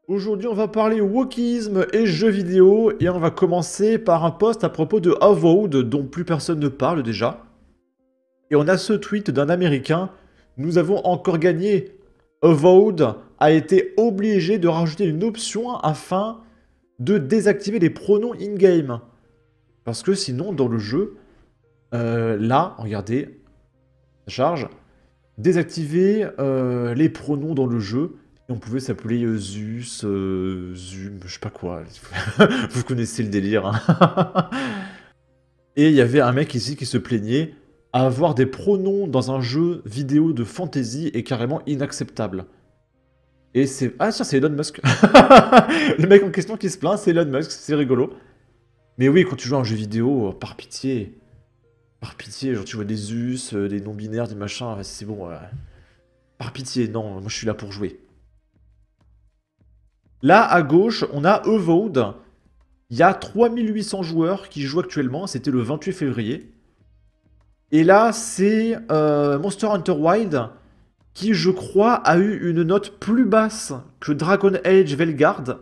Aujourd'hui, on va parler wokisme et jeux vidéo, et on va commencer par un post à propos de Avowed, dont plus personne ne parle déjà. Et on a ce tweet d'un Américain: nous avons encore gagné. Avowed a été obligé de rajouter une option afin de désactiver les pronoms in-game. Parce que sinon, dans le jeu, là, regardez, ça charge, désactiver les pronoms dans le jeu. Et on pouvait s'appeler Zeus, Zum, je sais pas quoi. Vous connaissez le délire. Hein. Et il y avait un mec ici qui se plaignait: avoir des pronoms dans un jeu vidéo de fantasy est carrément inacceptable. Et c'est... Ah tiens, c'est Elon Musk. Le mec en question qui se plaint, c'est Elon Musk, c'est rigolo. Mais oui, quand tu joues à un jeu vidéo, par pitié. Par pitié, genre tu vois des Zeus, des non-binaires, des machins, c'est bon. Par pitié, non, moi je suis là pour jouer. Là, à gauche, on a Avowed. Il y a 3800 joueurs qui jouent actuellement, c'était le 28 février. Et là, c'est Monster Hunter Wilds, qui, je crois, a eu une note plus basse que Dragon Age Veilguard.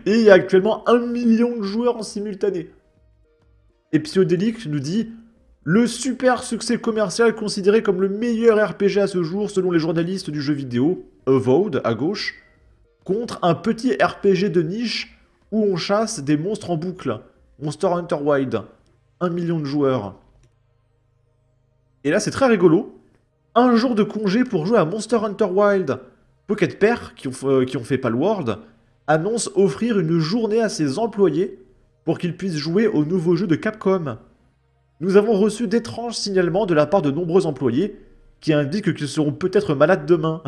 Et il y a actuellement 1 million de joueurs en simultané. Et Psyodélique nous dit: le super succès commercial considéré comme le meilleur RPG à ce jour selon les journalistes du jeu vidéo, Avowed, à gauche, contre un petit RPG de niche où on chasse des monstres en boucle. Monster Hunter Wilds. 1 million de joueurs. Et là, c'est très rigolo. Un jour de congé pour jouer à Monster Hunter Wilds. Pocket Pair, qui ont fait Palworld, annonce offrir une journée à ses employés pour qu'ils puissent jouer au nouveau jeu de Capcom. Nous avons reçu d'étranges signalements de la part de nombreux employés qui indiquent qu'ils seront peut-être malades demain.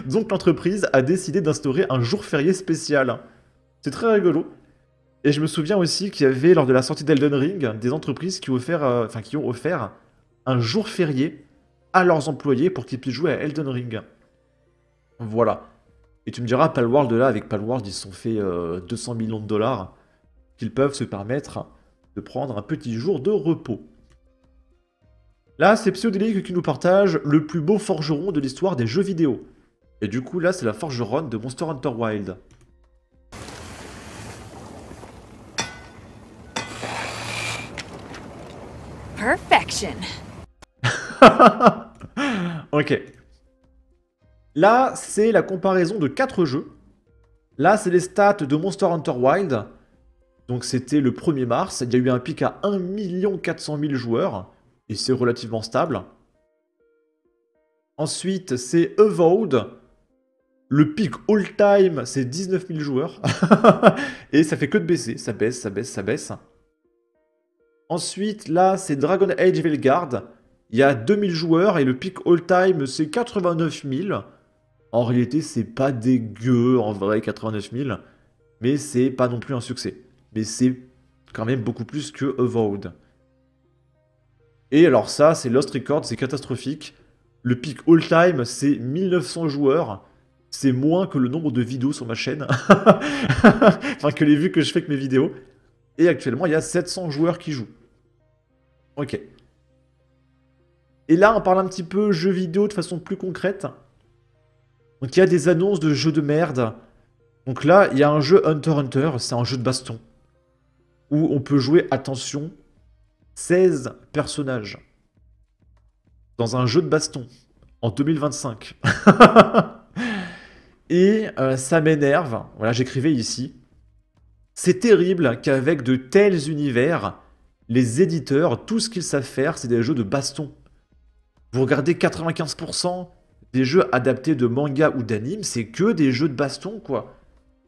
Donc l'entreprise a décidé d'instaurer un jour férié spécial. C'est très rigolo. Et je me souviens aussi qu'il y avait, lors de la sortie d'Elden Ring, des entreprises qui ont offert un jour férié à leurs employés pour qu'ils puissent jouer à Elden Ring. Voilà. Et tu me diras, Palworld, là, avec Palworld, ils se sont fait 200 millions de dollars qu'ils peuvent se permettre de prendre un petit jour de repos. Là, c'est Psyodélique qui nous partage le plus beau forgeron de l'histoire des jeux vidéo. Et du coup, là, c'est la forgeronne de Monster Hunter Wilds. Perfection. Ok. Là, c'est la comparaison de 4 jeux. Là, c'est les stats de Monster Hunter Wilds. Donc, c'était le 1er mars. Il y a eu un pic à 1 400 000 joueurs. Et c'est relativement stable. Ensuite, c'est Avowed. Le pic all-time, c'est 19 000 joueurs. Et ça fait que de baisser. Ça baisse, ça baisse, ça baisse. Ensuite, là, c'est Dragon Age Veilguard. Il y a 2000 joueurs et le pic all-time, c'est 89 000. En réalité, c'est pas dégueu, en vrai, 89 000. Mais c'est pas non plus un succès. Mais c'est quand même beaucoup plus que Avowed. Et alors ça, c'est Lost Record, c'est catastrophique. Le pic all-time, c'est 1900 joueurs. C'est moins que le nombre de vidéos sur ma chaîne. Enfin, que les vues que je fais avec mes vidéos. Et actuellement, il y a 700 joueurs qui jouent. Ok. Et là, on parle un petit peu jeux vidéo de façon plus concrète. Donc il y a des annonces de jeux de merde. Donc là, il y a un jeu Hunter x Hunter, c'est un jeu de baston. Où on peut jouer, attention, 16 personnages. Dans un jeu de baston. En 2025. Et ça m'énerve. Voilà, j'écrivais ici. C'est terrible qu'avec de tels univers, les éditeurs, tout ce qu'ils savent faire, c'est des jeux de baston. Vous regardez 95% des jeux adaptés de manga ou d'anime, c'est que des jeux de baston, quoi.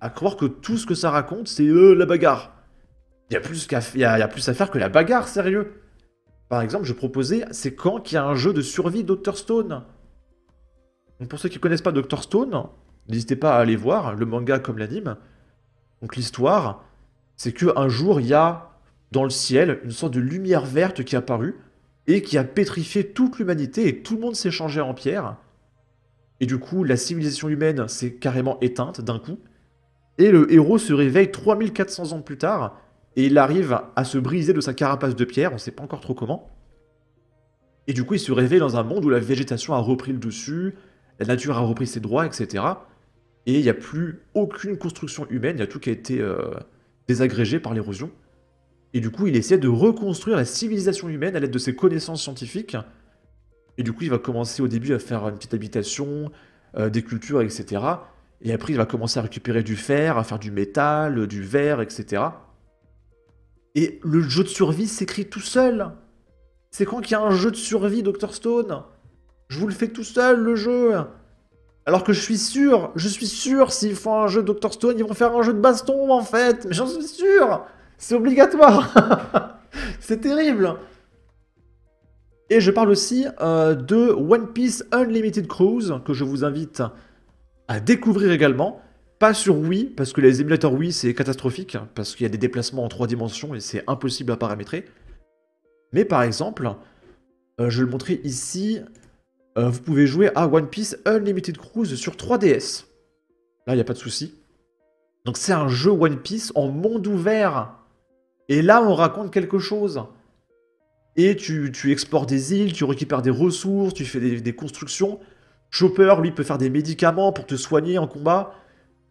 À croire que tout ce que ça raconte, c'est la bagarre. Il y a plus à faire que la bagarre, sérieux. Par exemple, je proposais, c'est quand qu'il y a un jeu de survie Dr. Stone. Donc pour ceux qui ne connaissent pas Dr. Stone, n'hésitez pas à aller voir, le manga comme l'anime. Donc l'histoire, c'est qu'un jour, il y a dans le ciel une sorte de lumière verte qui est apparue et qui a pétrifié toute l'humanité et tout le monde s'est changé en pierre. Et du coup, la civilisation humaine s'est carrément éteinte d'un coup. Et le héros se réveille 3400 ans plus tard et il arrive à se briser de sa carapace de pierre, on ne sait pas encore trop comment. Et du coup, il se réveille dans un monde où la végétation a repris le dessus, la nature a repris ses droits, etc. Et il n'y a plus aucune construction humaine, il y a tout qui a été désagrégé par l'érosion. Et du coup, il essaie de reconstruire la civilisation humaine à l'aide de ses connaissances scientifiques. Et du coup, il va commencer au début à faire une petite habitation, des cultures, etc. Et après, il va commencer à récupérer du fer, à faire du métal, du verre, etc. Et le jeu de survie s'écrit tout seul. C'est quand qu'il y a un jeu de survie, Dr Stone? Je vous le fais tout seul, le jeu. Alors que je suis sûr, s'ils font un jeu Dr Stone, ils vont faire un jeu de baston, en fait. Mais j'en suis sûr. C'est obligatoire. C'est terrible. Et je parle aussi de One Piece Unlimited Cruise, que je vous invite à découvrir également. Pas sur Wii, parce que les émulateurs Wii, c'est catastrophique, parce qu'il y a des déplacements en 3 dimensions et c'est impossible à paramétrer. Mais par exemple, je vais le montrer ici, vous pouvez jouer à One Piece Unlimited Cruise sur 3DS. Là, il n'y a pas de souci. Donc c'est un jeu One Piece en monde ouvert. Et là, on raconte quelque chose. Et tu explores des îles, tu récupères des ressources, tu fais des constructions. Chopper, lui, peut faire des médicaments pour te soigner en combat.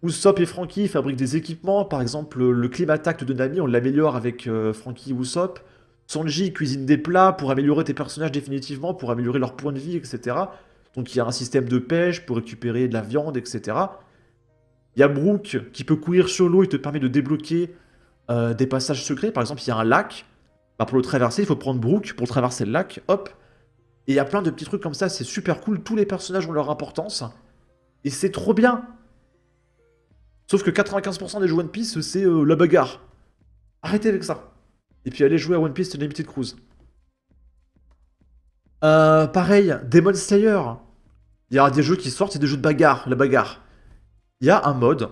Usopp et Franky fabriquent des équipements. Par exemple, le Climatact de Nami, on l'améliore avec Franky et Usopp. Sanji cuisine des plats pour améliorer tes personnages définitivement, pour améliorer leur point de vie, etc. Donc il y a un système de pêche pour récupérer de la viande, etc. Il y a Brook qui peut courir sur l'eau et te permet de débloquer des passages secrets. Par exemple, il y a un lac. Bah, pour le traverser, il faut prendre Brook pour traverser le lac. Hop. Et il y a plein de petits trucs comme ça, c'est super cool. Tous les personnages ont leur importance. Et c'est trop bien. Sauf que 95% des jeux One Piece, c'est la bagarre. Arrêtez avec ça. Et puis allez jouer à One Piece Unlimited Cruise. Pareil, Demon Slayer. Il y a des jeux qui sortent, c'est des jeux de bagarre, la bagarre. Il y a un mode,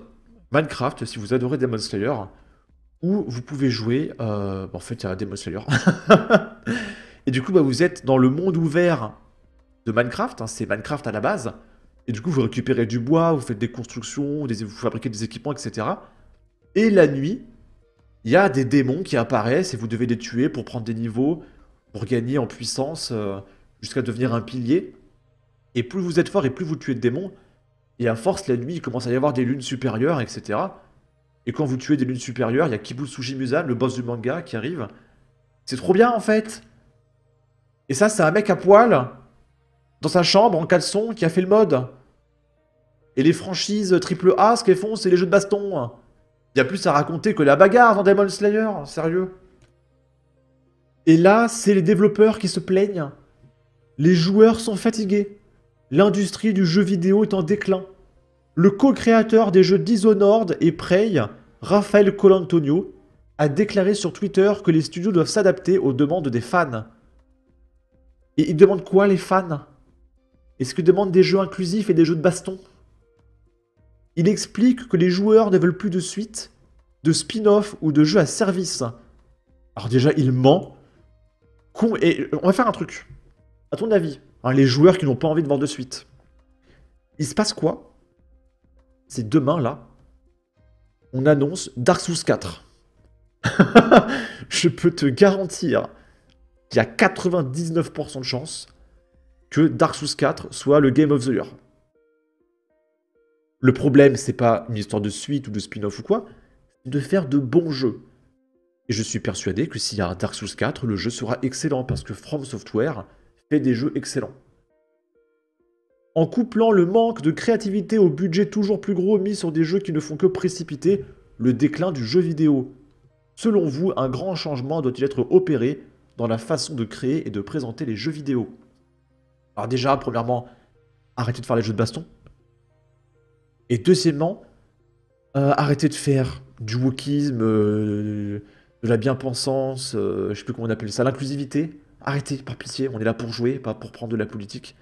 Minecraft, si vous adorez Demon Slayer, où vous pouvez jouer... en fait, il y a Demon Slayer. Et du coup, bah, vous êtes dans le monde ouvert de Minecraft, hein, c'est Minecraft à la base. Et du coup, vous récupérez du bois, vous faites des constructions, vous fabriquez des équipements, etc. Et la nuit, il y a des démons qui apparaissent et vous devez les tuer pour prendre des niveaux, pour gagner en puissance jusqu'à devenir un pilier. Et plus vous êtes fort et plus vous tuez de démons, et à force, la nuit, il commence à y avoir des lunes supérieures, etc. Et quand vous tuez des lunes supérieures, il y a Kibu Musan, le boss du manga, qui arrive. C'est trop bien, en fait. Et ça, c'est un mec à poil, dans sa chambre, en caleçon, qui a fait le mode. Et les franchises AAA, ce qu'elles font, c'est les jeux de baston. Il y a plus à raconter que la bagarre dans Demon Slayer, sérieux. Et là, c'est les développeurs qui se plaignent. Les joueurs sont fatigués. L'industrie du jeu vidéo est en déclin. Le co-créateur des jeux Dishonored et Prey, Raphaël Colantonio, a déclaré sur Twitter que les studios doivent s'adapter aux demandes des fans. Et ils demandent quoi, les fans? Est-ce qu'ils demandent des jeux inclusifs et des jeux de baston? Il explique que les joueurs ne veulent plus de suites, de spin-off ou de jeux à service. Alors déjà, il ment. Et on va faire un truc. À ton avis, hein, les joueurs qui n'ont pas envie de voir de suite. Il se passe quoi? C'est demain, là. On annonce Dark Souls 4. Je peux te garantir qu'il y a 99% de chances que Dark Souls 4 soit le Game of the Year. Le problème, c'est pas une histoire de suite ou de spin-off ou quoi, c'est de faire de bons jeux. Et je suis persuadé que s'il y a un Dark Souls 4, le jeu sera excellent, parce que From Software fait des jeux excellents. En couplant le manque de créativité au budget toujours plus gros mis sur des jeux qui ne font que précipiter le déclin du jeu vidéo. Selon vous, un grand changement doit-il être opéré dans la façon de créer et de présenter les jeux vidéo? Alors déjà, premièrement, arrêtez de faire les jeux de baston. Et deuxièmement, arrêtez de faire du wokisme, de la bien-pensance, je sais plus comment on appelle ça, l'inclusivité. Arrêtez, par pitié, on est là pour jouer, pas pour prendre de la politique.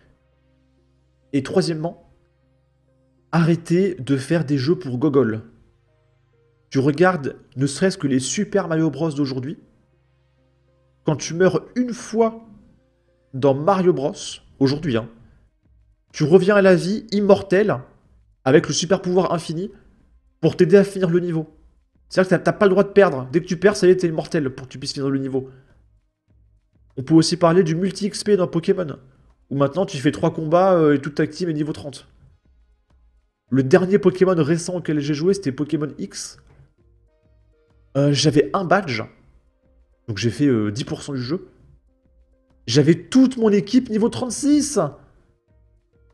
Et troisièmement, arrêtez de faire des jeux pour gogol. Tu regardes ne serait-ce que les Super Mario Bros d'aujourd'hui. Quand tu meurs une fois dans Mario Bros, aujourd'hui, hein, tu reviens à la vie immortelle avec le super pouvoir infini pour t'aider à finir le niveau. C'est-à-dire que t'as pas le droit de perdre. Dès que tu perds, ça y est, t'es immortel pour que tu puisses finir le niveau. On peut aussi parler du multi-XP dans Pokémon, où maintenant tu fais 3 combats et toute ta team est niveau 30. Le dernier Pokémon récent auquel j'ai joué, c'était Pokémon X. J'avais un badge. Donc j'ai fait 10% du jeu. J'avais toute mon équipe niveau 36.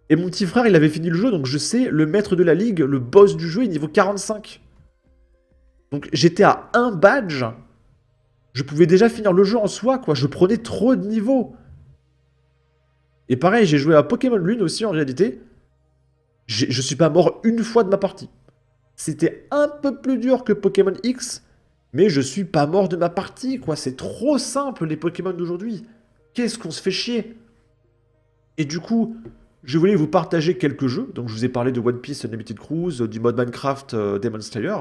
Et mon petit frère, il avait fini le jeu, donc je sais, le maître de la ligue, le boss du jeu, est niveau 45. Donc j'étais à un badge. Je pouvais déjà finir le jeu en soi, quoi. Je prenais trop de niveaux. Et pareil, j'ai joué à Pokémon Lune aussi, en réalité. Je suis pas mort une fois de ma partie. C'était un peu plus dur que Pokémon X, mais je suis pas mort de ma partie, quoi. C'est trop simple, les Pokémon d'aujourd'hui. Qu'est-ce qu'on se fait chier? Et du coup, je voulais vous partager quelques jeux. Donc je vous ai parlé de One Piece Unlimited Cruise, du mode Minecraft Demon Slayer.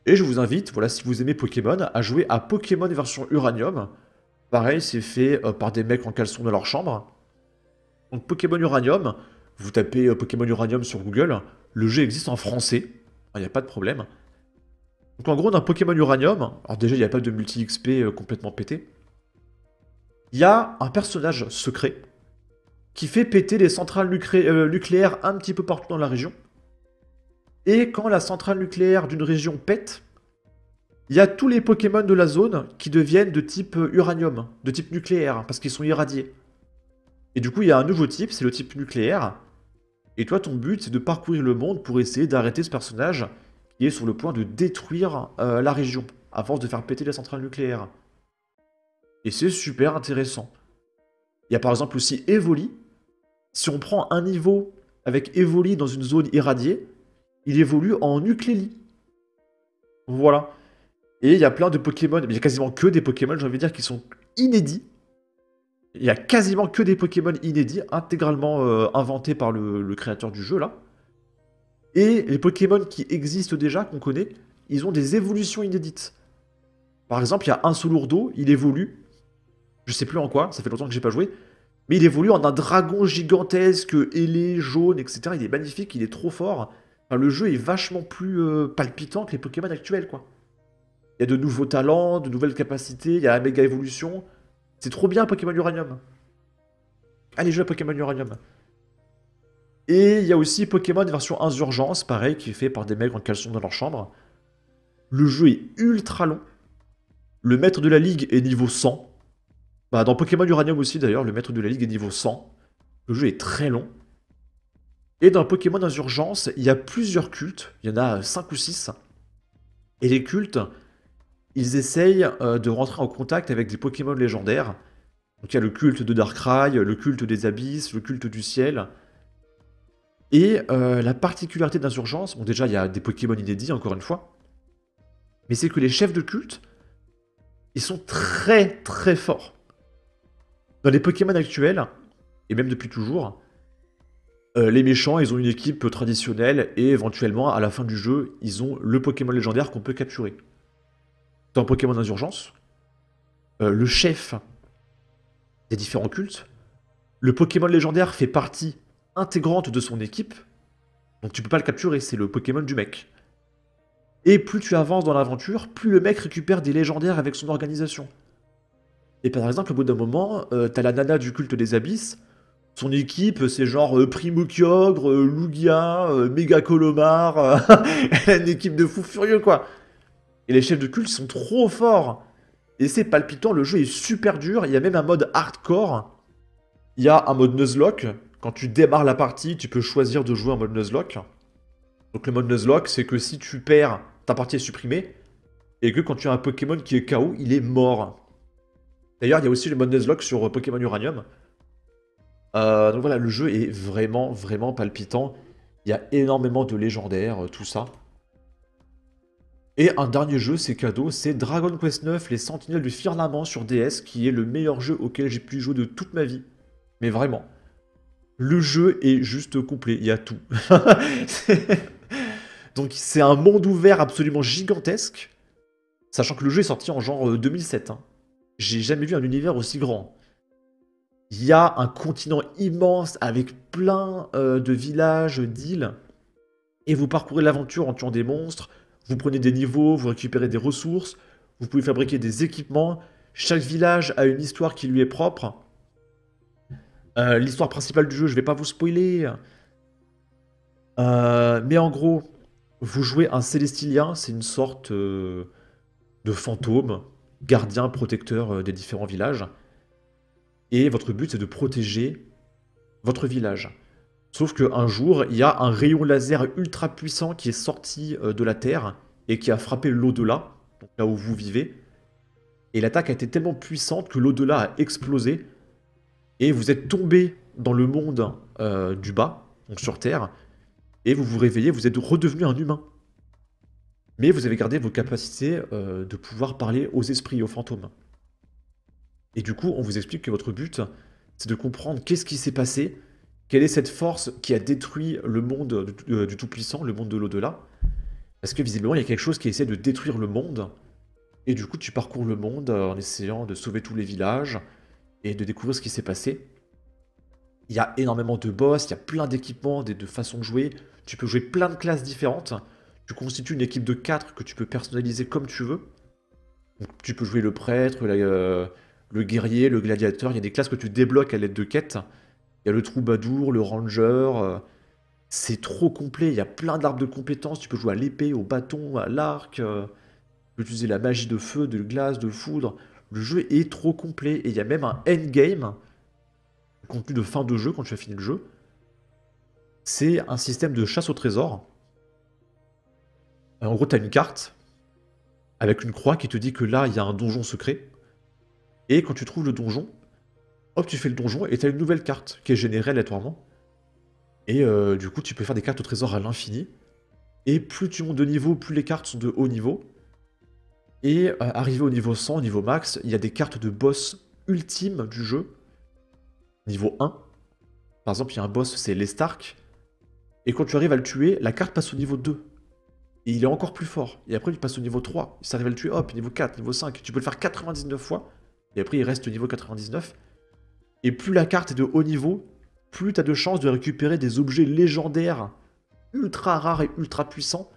Et je vous invite, voilà, si vous aimez Pokémon, à jouer à Pokémon version Uranium. Pareil, c'est fait par des mecs en caleçon dans leur chambre. Donc Pokémon Uranium, vous tapez Pokémon Uranium sur Google, le jeu existe en français, il n'y a pas de problème. Donc en gros, dans Pokémon Uranium, alors déjà il n'y a pas de multi-XP complètement pété, il y a un personnage secret qui fait péter les centrales nucléaires un petit peu partout dans la région. Et quand la centrale nucléaire d'une région pète, il y a tous les Pokémon de la zone qui deviennent de type uranium, de type nucléaire, parce qu'ils sont irradiés. Et du coup, il y a un nouveau type, c'est le type nucléaire. Et toi, ton but, c'est de parcourir le monde pour essayer d'arrêter ce personnage qui est sur le point de détruire la région, à force de faire péter la centrale nucléaire. Et c'est super intéressant. Il y a par exemple aussi Evoli. Si on prend un niveau avec Evoli dans une zone irradiée, il évolue en Nucléli. Voilà. Et il y a plein de Pokémon, mais il y a quasiment que des Pokémon, j'ai envie de dire, qui sont inédits. Il y a quasiment que des Pokémon inédits, intégralement inventés par le créateur du jeu, là. Et les Pokémon qui existent déjà, qu'on connaît, ils ont des évolutions inédites. Par exemple, il y a un Solourdo, il évolue, je sais plus en quoi, ça fait longtemps que j'ai pas joué, mais il évolue en un dragon gigantesque, ailé, jaune, etc. Il est magnifique, il est trop fort. Enfin, le jeu est vachement plus palpitant que les Pokémon actuels, quoi. Il y a de nouveaux talents, de nouvelles capacités, il y a la méga évolution. C'est trop bien Pokémon Uranium. Allez, jouer à Pokémon Uranium. Et il y a aussi Pokémon version Insurgence, pareil, qui est fait par des mecs en caleçon dans leur chambre. Le jeu est ultra long. Le maître de la ligue est niveau 100. Bah, dans Pokémon Uranium aussi, d'ailleurs, le maître de la ligue est niveau 100. Le jeu est très long. Et dans Pokémon Insurgence, il y a plusieurs cultes. Il y en a 5 ou 6. Et les cultes, ils essayent de rentrer en contact avec des Pokémon légendaires. Donc il y a le culte de Darkrai, le culte des abysses, le culte du ciel. Et la particularité d'Insurgence, bon déjà il y a des Pokémon inédits encore une fois, mais c'est que les chefs de culte, ils sont très très forts. Dans les Pokémon actuels, et même depuis toujours, les méchants ils ont une équipe traditionnelle et éventuellement à la fin du jeu, ils ont le Pokémon légendaire qu'on peut capturer. Dans Pokémon Insurgence, le chef des différents cultes, le Pokémon légendaire fait partie intégrante de son équipe, donc tu peux pas le capturer, c'est le Pokémon du mec. Et plus tu avances dans l'aventure, plus le mec récupère des légendaires avec son organisation. Et par exemple, au bout d'un moment, t'as la nana du culte des abysses, son équipe c'est genre Primokyogre, Lugia, Méga Colomar, elle a une équipe de fous furieux quoi. Et les chefs de culte sont trop forts. Et c'est palpitant, le jeu est super dur, il y a même un mode hardcore. Il y a un mode Nuzlocke. Quand tu démarres la partie, tu peux choisir de jouer en mode Nuzlocke. Donc le mode Nuzlocke, c'est que si tu perds, ta partie est supprimée. Et que quand tu as un Pokémon qui est KO, il est mort. D'ailleurs, il y a aussi le mode Nuzlocke sur Pokémon Uranium. Donc voilà, le jeu est vraiment, vraiment palpitant. Il y a énormément de légendaires, tout ça. Et un dernier jeu, c'est cadeau, c'est Dragon Quest IX, les Sentinelles du Firmament sur DS, qui est le meilleur jeu auquel j'ai pu jouer de toute ma vie. Mais vraiment. Le jeu est juste complet, il y a tout. Donc c'est un monde ouvert absolument gigantesque, sachant que le jeu est sorti en genre 2007. Hein. J'ai jamais vu un univers aussi grand. Il y a un continent immense avec plein de villages, d'îles, et vous parcourez l'aventure en tuant des monstres, vous prenez des niveaux, vous récupérez des ressources, vous pouvez fabriquer des équipements, chaque village a une histoire qui lui est propre. L'histoire principale du jeu, je vais pas vous spoiler. Mais en gros, vous jouez un Célestilien, c'est une sorte de fantôme, gardien, protecteur des différents villages. Et votre but, c'est de protéger votre village. Sauf qu'un jour, il y a un rayon laser ultra puissant qui est sorti de la Terre et qui a frappé l'au-delà, donc là où vous vivez. Et l'attaque a été tellement puissante que l'au-delà a explosé. Et vous êtes tombé dans le monde du bas, donc sur Terre. Et vous vous réveillez, vous êtes redevenu un humain. Mais vous avez gardé vos capacités de pouvoir parler aux esprits, aux fantômes. Et du coup, on vous explique que votre but, c'est de comprendre qu'est-ce qui s'est passé, quelle est cette force qui a détruit le monde du Tout-Puissant, le monde de l'au-delà. Parce que visiblement, il y a quelque chose qui essaie de détruire le monde. Et du coup, tu parcours le monde en essayant de sauver tous les villages et de découvrir ce qui s'est passé. Il y a énormément de boss, il y a plein d'équipements, de façons de jouer. Tu peux jouer plein de classes différentes. Tu constitues une équipe de 4 que tu peux personnaliser comme tu veux. Donc, tu peux jouer le prêtre, le guerrier, le gladiateur. Il y a des classes que tu débloques à l'aide de quêtes. Il y a le troubadour, le ranger. C'est trop complet. Il y a plein d'arbres de compétences. Tu peux jouer à l'épée, au bâton, à l'arc. Tu peux utiliser la magie de feu, de glace, de foudre. Le jeu est trop complet. Et il y a même un endgame, contenu de fin de jeu quand tu as fini le jeu. C'est un système de chasse au trésor. En gros, tu as une carte avec une croix qui te dit que là, il y a un donjon secret. Et quand tu trouves le donjon, hop, tu fais le donjon et tu as une nouvelle carte qui est générée aléatoirement. Et du coup, tu peux faire des cartes au trésor à l'infini. Et plus tu montes de niveau, plus les cartes sont de haut niveau. Et arrivé au niveau 100, au niveau max, il y a des cartes de boss ultimes du jeu. Niveau 1. Par exemple, il y a un boss, c'est Lestark. Et quand tu arrives à le tuer, la carte passe au niveau 2. Et il est encore plus fort. Et après, il passe au niveau 3. Si tu arrives à le tuer, hop, niveau 4, niveau 5. Tu peux le faire 99 fois. Et après, il reste au niveau 99. Et plus la carte est de haut niveau, plus tu as de chances de récupérer des objets légendaires ultra rares et ultra puissants.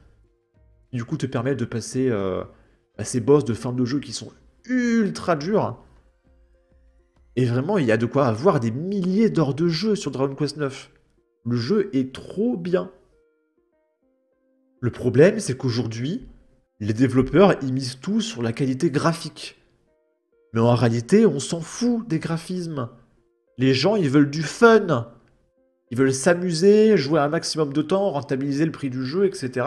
Qui, du coup, te permettent de passer à ces boss de fin de jeu qui sont ultra durs. Et vraiment, il y a de quoi avoir des milliers d'heures de jeu sur Dragon Quest 9. Le jeu est trop bien. Le problème, c'est qu'aujourd'hui, les développeurs, ils misent tout sur la qualité graphique. Mais en réalité, on s'en fout des graphismes. Les gens, ils veulent du fun. Ils veulent s'amuser, jouer un maximum de temps, rentabiliser le prix du jeu, etc.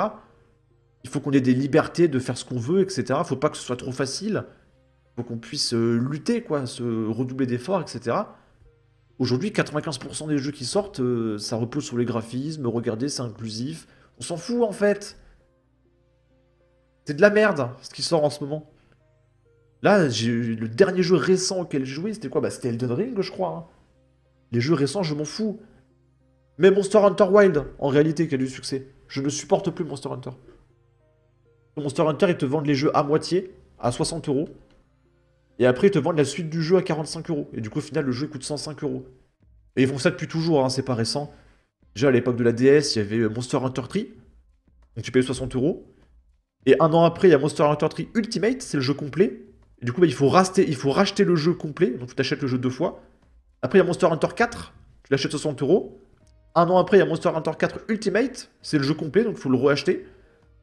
Il faut qu'on ait des libertés de faire ce qu'on veut, etc. Faut pas que ce soit trop facile. Faut qu'on puisse lutter, quoi, se redoubler d'efforts, etc. Aujourd'hui, 95% des jeux qui sortent, ça repose sur les graphismes, regardez, c'est inclusif. On s'en fout, en fait. C'est de la merde, ce qui sort en ce moment. Là, le dernier jeu récent auquel j'ai joué, c'était quoi? Bah, c'était Elden Ring, je crois. Hein. Les jeux récents, je m'en fous. Mais Monster Hunter Wild, en réalité, qui a du succès. Je ne supporte plus Monster Hunter. Monster Hunter, ils te vendent les jeux à moitié, à 60 €. Et après, ils te vendent la suite du jeu à 45 €. Et du coup, au final, le jeu coûte 105 €. Et ils font ça depuis toujours, hein, c'est pas récent. Déjà, à l'époque de la DS, il y avait Monster Hunter 3. Donc tu payes 60 €. Et un an après, il y a Monster Hunter 3 Ultimate, c'est le jeu complet. Et du coup, bah, il faut racheter le jeu complet. Donc tu t'achètes le jeu 2 fois. Après, il y a Monster Hunter 4. Tu l'achètes 60 €. Un an après, il y a Monster Hunter 4 Ultimate. C'est le jeu complet, donc il faut le reacheter.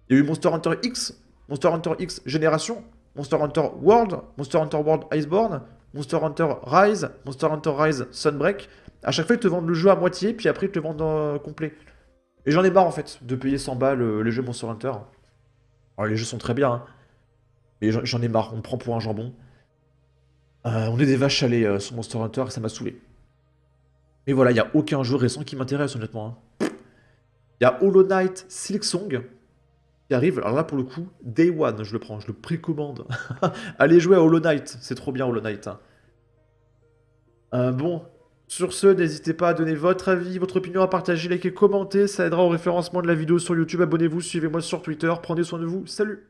Il y a eu Monster Hunter X Génération, Monster Hunter World, Monster Hunter World Iceborne, Monster Hunter Rise, Monster Hunter Rise Sunbreak. À chaque fois, ils te vendent le jeu à moitié, puis après, ils te le vendent complet. Et j'en ai marre, en fait, de payer 100 balles les jeux Monster Hunter. Alors, les jeux sont très bien, hein. Mais j'en ai marre, on me prend pour un jambon. On est des vaches à lait sur Monster Hunter, et ça m'a saoulé. Mais voilà, il n'y a aucun jeu récent qui m'intéresse, honnêtement. Il y a Hollow Knight Silksong qui arrive. Alors là, pour le coup, Day One, je le prends, je le précommande. Allez jouer à Hollow Knight, c'est trop bien Hollow Knight. Bon, sur ce, n'hésitez pas à donner votre avis, votre opinion, à partager, liker, commenter. Ça aidera au référencement de la vidéo sur YouTube. Abonnez-vous, suivez-moi sur Twitter. Prenez soin de vous. Salut!